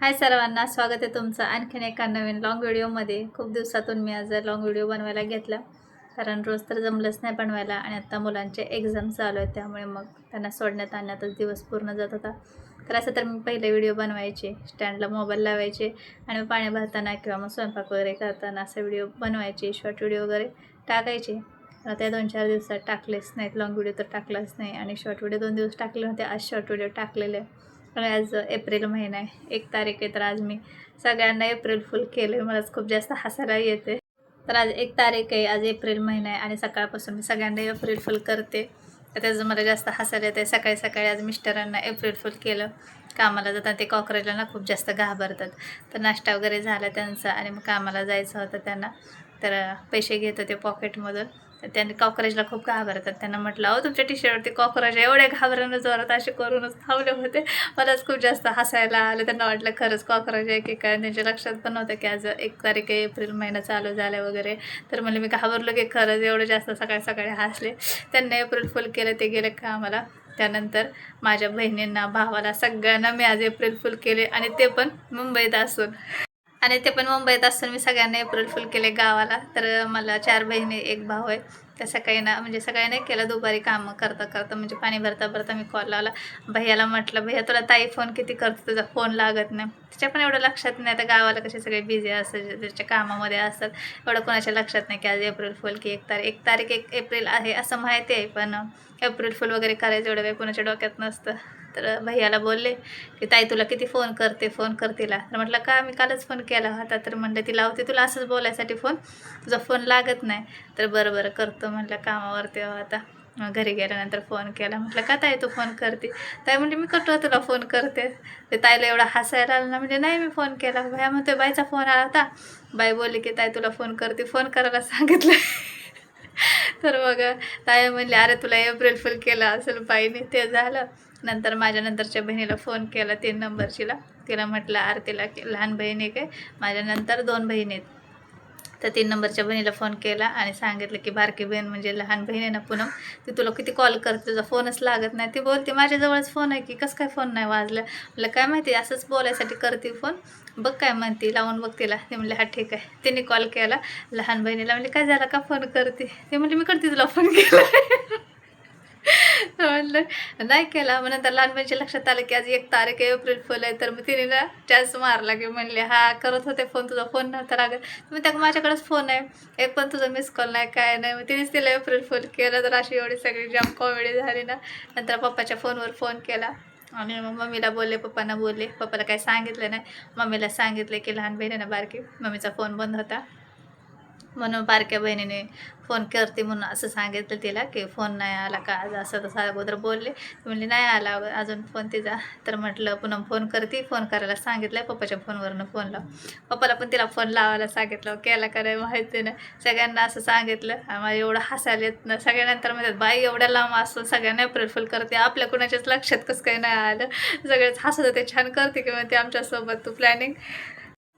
हाय सर्वांना, स्वागत आहे तुमचं आणखीन एका नवीन लॉंग व्हिडिओमध्ये. खूप दिवसातून मी आज लॉंग व्हिडिओ बनवायला घेतला, कारण रोज तर जमलंच नाही बनवायला. आणि आता मुलांचे एक्झाम चालू आहेत, त्यामुळे मग त्यांना सोडण्यात आणण्यातच दिवस पूर्ण जात होता. तर असं तर मी पहिले व्हिडिओ बनवायचे, स्टँडला मोबाईल लावायचे आणि मग पाणी भरताना किंवा मग स्वयंपाक वगैरे करताना असे व्हिडिओ बनवायचे, शॉर्ट व्हिडिओ वगैरे टाकायचे. त्या 2-4 दिवसात टाकलेच नाहीत, लॉंग व्हिडिओ तर टाकलाच नाही. आणि शॉर्ट व्हिडिओ 2 दिवस टाकले होते, आज शॉर्ट व्हिडिओ टाकलेले. आणि आज एप्रिल महिना आहे, 1 तारीख आहे. तर आज मी सगळ्यांना एप्रिल फुल केलं. मलाच खूप जास्त हसायला येते. तर आज 1 तारीख आहे, आज एप्रिल महिना आहे आणि सकाळपासून मी सगळ्यांना एप्रिल फुल करते. तर त्याचं मला जास्त हसायला येते. सकाळी सकाळी आज मिस्टरांना एप्रिल फुल केलं. कामाला जातात ते कॉकरोचला ना खूप जास्त घाबरतात. तर नाश्ता वगैरे झाला त्यांचा आणि मग कामाला जायचं होतं त्यांना. तर पैसे घेत होते पॉकेटमधून. तर त्यांनी कॉकरोचला खूप घाबरतात. त्यांना म्हटलं, अहो तुमच्या टी शर्टवरती कॉकरोच एवढे घाबरणं जोरात असे करूनच थांबले होते. मलाच खूप जास्त हसायला आलं. त्यांना वाटलं खरंच कॉकरोच आहे की काय. त्यांच्या लक्षात पण नव्हतं की आज 1 तारीख आहे, एप्रिल महिना चालू झाला वगैरे. तर म्हणले मी घाबरलो की खरंच एवढं जास्त सकाळी सकाळी हसले. त्यांना एप्रिल फुल केलं, ते गेले कामाला. त्यानंतर माझ्या बहिणींना, भावाला, सगळ्यांना मी आज एप्रिल फुल केले आणि ते पण मुंबईत असून. मी सगळ्यांना एप्रिल फुल केले गावाला. तर मला 4 बहिणी, 1 भाऊ आहे. त्या सकाळी ना म्हणजे सकाळी नाही केलं, दुपारी कामं करता करता म्हणजे पाणी भरता भरता मी कॉल लावला. भैयाला म्हटलं, भैया तुला ताई फोन किती करते, तुझा फोन लागत नाही. तिच्या पण एवढं लक्षात नाही. आता गावाला कसे सगळे बिझी असतात, त्याच्या कामामध्ये असतात. एवढं कोणाच्या लक्षात नाही की आज एप्रिल फुल की 1 एप्रिल आहे असं माहिती आहे. पण एप्रिल फुल वगैरे करायचं एवढं काही कोणाच्या डोक्यात नसतं. तर भैयाला बोलले की ताई तुला किती फोन करते, फोन कर तिला. तर म्हटलं का, मी कालच फोन केला होता. तर म्हणलं ती लावते तुला असंच बोलायसाठी फोन, तुझा फोन लागत नाही. तर बरं बरं करतो म्हटलं, कामावरती आता. मग घरी गेल्यानंतर फोन केला. म्हटलं का ताई तू फोन करते. ताई म्हणजे मी कटवा तुला फोन करते. ते ताईला एवढा हसायला आलं ना, म्हणजे नाही मी फोन केला. भैया म्हणतोय बाईचा फोन आला होता, बाई बोलली की ताई तुला फोन करते, फोन करायला सांगितलं. तर मग ताई म्हणली अरे तुला एप्रिल फुल केलं असेल बाईने. ते झालं. नंतर माझ्या नंतरच्या बहिणीला फोन केला, 3 नंबरचीला. तिला म्हटलं आरतीला की लहान बहीण आहे काय, माझ्या नंतर 2 बहिणी आहेत. तर 3 नंबरच्या बहिणीला फोन केला आणि सांगितलं की बारकी बहीण म्हणजे लहान बहीण आहे ना पूनम, ती तुला किती कॉल करते, तुझा फोनच लागत नाही. ती बोलते माझ्याजवळच फोन आहे की कसं काय फोन नाही वाजला. म्हटलं काय माहिती, असंच बोलायसाठी करते फोन, बघ काय म्हणते, लावून बघ तिला. ते म्हणले हा ठीक आहे. तिने कॉल केला लहान बहिणीला. म्हणले काय झालं, का फोन करते. ते म्हणले मी करते तुला फोन केला. म्हणलं नाही केला. मग नंतर लहानपणीच्या लक्षात आलं की आज 1 तारीख आहे, एप्रिल फुल आहे. तर मग तिने ना चान्स मारला की म्हणले हा करत होते फोन, तुझा फोन नव्हता लागत. मग त्या माझ्याकडेच फोन आहे, एक पण तुझा मिस कॉल नाही, काय नाही. मग तिनेच तिला एप्रिल फुल केलं. तर अशी एवढी सगळी जाम कॉमेडी झाली ना. नंतर पप्पाच्या फोनवर फोन केला आणि मग मम्मीला बोलले, पप्पांना बोलले. पप्पाला काही सांगितलं नाही. मम्मीला सांगितले की लहान बहीण आहे ना बारकी, मम्मीचा फोन बंद होता म्हणून बारक्या बहिणीने फोन करते म्हणून असं सांगितलं तिला की फोन नाही आला का आज, असं तसं अगोदर बोलले. म्हणली नाही आला अजून फोन तिचा. तर म्हटलं पुन्हा फोन करते, फोन करायला सांगितलं आहे, पप्पाच्या फोनवरनं फोन लाव. पप्पाला पण तिला फोन लावायला सांगितलं, केला का नाही माहिती नाही. सगळ्यांना असं सांगितलं. मला एवढं हसायला येत ना. सगळ्यानंतर म्हणतात बाई एवढ्या लांब असं सगळ्यांना एप्रिल फुल करते, आपल्या कुणाच्याच लक्षात कसं काही नाही आलं. सगळेच हसत होते, छान करते की म्हणते आमच्यासोबत तू प्लॅनिंग.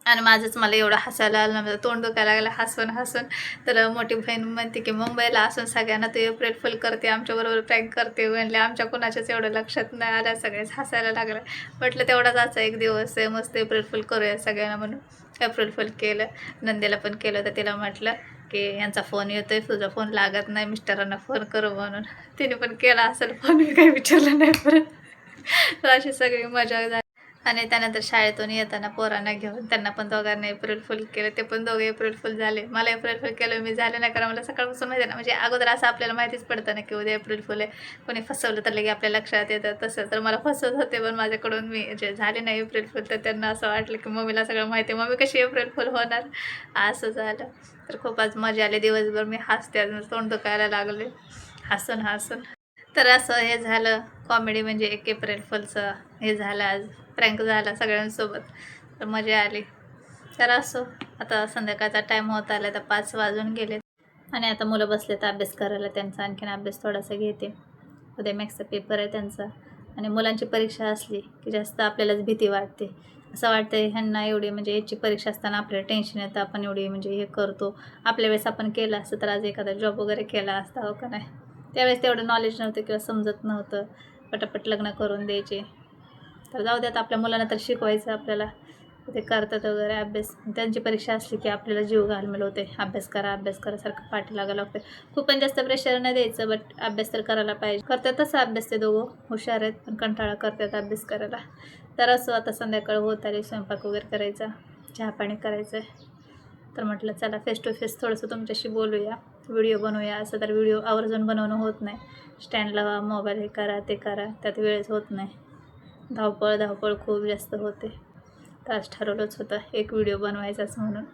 आणि माझंच मला एवढं हसायला आलं ना, माझं तोंड दुखायला लागलं हसून हसून. तर मोठी बहीण म्हणते की मुंबईला असून सगळ्यांना तू एप्रिल फुल करते, आमच्याबरोबर प्रँक करते. म्हणले आमच्या कोणाच्याच एवढं लक्षात नाही आलं. सगळेच हसायला लागलं. म्हटलं तेवढाच आजचा एक दिवस आहे, मस्त एप्रिल फुल करूया सगळ्यांना म्हणून एप्रिल फुल केलं. नंदेला पण केलं. तर तिला म्हटलं की यांचा फोन येतोय, तुझा फोन लागत नाही, मिस्टरांना फोन करू म्हणून. तिने पण केला असेल फोन, मी काही विचारलं नाही परत. तर अशी सगळी मजा झाली. आणि त्यानंतर शाळेतून येताना पोरांना घेऊन त्यांना पण दोघांना एप्रिल फुल केलं. ते पण दोघे एप्रिल फुल झाले. मला एप्रिल फुल केलं, मी झाले नाही, कारण मला सकाळपासून माहिती आहे ना, म्हणजे अगोदर असं आपल्याला माहितीच पडतं ना की उद्या एप्रिल फुल आहे. कोणी फसवलं तर लगे आपल्या लक्षात येतं. तसं तर मला फसवत होते, पण माझ्याकडून मी जे झाले नाही एप्रिल फुल. तर त्यांना असं वाटलं की मम्मीला सगळं माहिती आहे, मम्मी कशी एप्रिल फुल होणार, असं झालं. तर खूप आज मजा आली. दिवसभर मी हसते, तोंड दुखायला लागले हसून हसून. तर असं हे झालं कॉमेडी, म्हणजे 1 एप्रिल फुलचं हे झालं आज, प्रँक झाला सगळ्यांसोबत. तर मजा आली. तर असो, आता संध्याकाळचा टाईम होत आला. तर 5 वाजून गेले आणि आता मुलं बसले तर अभ्यास करायला. त्यांचा आणखीन अभ्यास थोडासा घेते. उद्या मॅथ्सचा पेपर आहे त्यांचा. आणि मुलांची परीक्षा असली की जास्त आपल्यालाच भीती वाटते. असं वाटतं ह्यांना एवढी, म्हणजे याची परीक्षा असताना आपल्याला टेन्शन येतं, आपण एवढी म्हणजे हे करतो. आपल्या वेळेस आपण केलं असतं तर आज एखादा जॉब वगैरे केला असता, हो का नाही. त्यावेळेस तेवढं नॉलेज नव्हतं किंवा समजत नव्हतं, पटापट लग्न करून द्यायचे. तर जाऊ द्यात, आपल्या मुलांना तर शिकवायचं आपल्याला, ते करतात वगैरे अभ्यास. त्यांची परीक्षा असली की आपल्याला जीव घालमेल होते, अभ्यास करा सारखं पाठी लागायला लागते. खूप पण जास्त प्रेशर नाही द्यायचं, बट अभ्यास तर करायला पाहिजे. करतात तसं अभ्यास, ते दोघं हुशार आहेत पण कंटाळा करतात अभ्यास करायला. तर असं आता संध्याकाळ होत आली, स्वयंपाक वगैरे करायचा, चहा पाणी करायचं आहे. तर म्हटलं चला फेस टू फेस थोडंसं तुमच्याशी बोलूया, व्हिडिओ बनवूया. असं तर व्हिडिओ आवर्जून बनवणं होत नाही, स्टँड लावा, मोबाईल हे करा ते करा, त्यात वेळच होत नाही. धावपळ खूप जास्त होते. तर आज ठरवलंच होतं एक व्हिडिओ बनवायचाच म्हणून.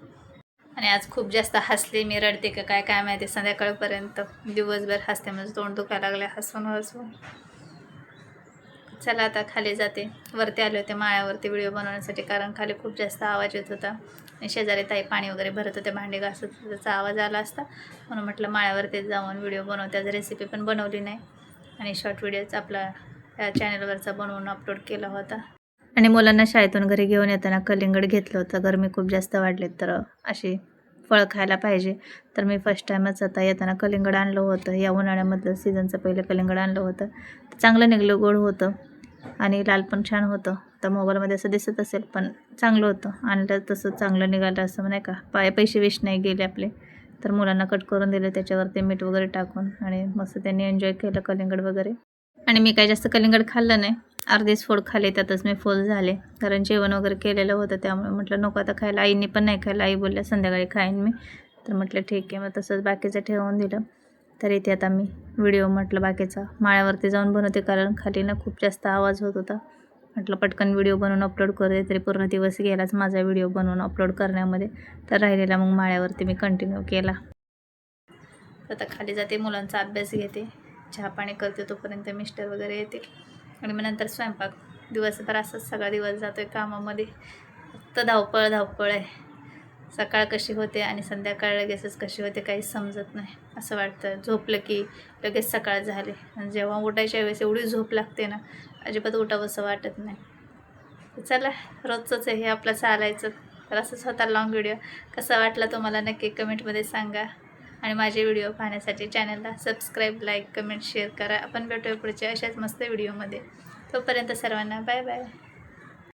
आणि आज खूप जास्त हसले मी, रडते का काय माहिती. संध्याकाळपर्यंत दिवसभर हसते, म्हणजे तोंड दुखायला लागले हसून. चला आता खाली जाते. वरती आले होते माळ्यावरती व्हिडिओ बनवण्यासाठी, कारण खाली खूप जास्त आवाज येत होता आणि शेजारी ताई पाणी वगैरे भरत होते, भांडी घासत, त्याचा आवाज आला असता. म्हणून म्हटलं माळ्यावरती जाऊन व्हिडिओ बनवते. आज रेसिपी पण बनवली नाही आणि शॉर्ट व्हिडिओच आपला या चॅनलवरचा बनवून अपलोड केला होता. आणि मुलांना शाळेतून घरी घेऊन येताना कलिंगड घेतलं होतं. गरमी खूप जास्त वाढली, तर अशी फळं खायला पाहिजे. तर मी फर्स्ट टाईमच आता येताना कलिंगड आणलं होतं. या उन्हाळ्यामधलं सीझनचं पहिलं कलिंगड आणलं होतं. चांगलं निघलं, गोड होतं आणि लाल पण छान होतं. तर मोबाईलमध्ये असं दिसत असेल, पण चांगलं होतं. आणलं तसं चांगलं निघालं, असं नाही का, पैसे वेस्ट नाही गेले आपले. तर मुलांना कट करून दिलं, त्याच्यावरती मीठ वगैरे टाकून, आणि मस्त त्यांनी एन्जॉय केलं कलिंगड वगैरे. आणि मी काही जास्त कलिंगड खाल्लं नाही, अर्धीच फोड खाल्ली, त्यातच मी फुल झाले. कारण जेवण वगैरे केलेलं होतं, त्यामुळे म्हटलं नको आता खायला. आईने पण नाही खायला, आई बोलल्या संध्याकाळी खाईन मी. तर म्हटलं ठीक आहे, मग तसंच बाकीचं ठेवून दिलं. तर इथे आता मी व्हिडिओ म्हटलं बाकीचा माळ्यावरती जाऊन बनवते, कारण खाली ना खूप जास्त आवाज होत होता. म्हटलं पटकन व्हिडिओ बनवून अपलोड करते, तरी पूर्ण दिवस गेलाच माझा व्हिडिओ बनवून अपलोड करण्यामध्ये. तर राहिलेला मग माळ्यावरती मी कंटिन्यू केला. आता खाली जाते, मुलांचा अभ्यास घेते, चहा पाणी करते, तोपर्यंत मिस्टर वगैरे येते आणि मग नंतर स्वयंपाक. दिवसभर असंच सगळा दिवस जातो आहे कामामध्ये. फक्त धावपळ आहे. सकाळ कशी होते आणि संध्याकाळ लगेचच कशी होते काहीच समजत नाही. असं वाटतं झोपलं की लगेच सकाळ झाले, आणि जेव्हा उठायच्या वेळेस एवढी झोप लागते ना, अजिबात उठावंसं वाटत नाही. चला, रोजचंच आहे हे आपलं चालायचं. तर असंच होता लॉंग व्हिडिओ. कसा वाटला तुम्हाला नक्की कमेंटमध्ये सांगा, आणि माझे व्हिडिओ पाहण्यासाठी चॅनलला सबस्क्राईब, लाईक, कमेंट, शेअर करा. आपण भेटूया पुढच्या अशाच मस्त व्हिडिओमध्ये. तोपर्यंत सर्वांना बाय बाय.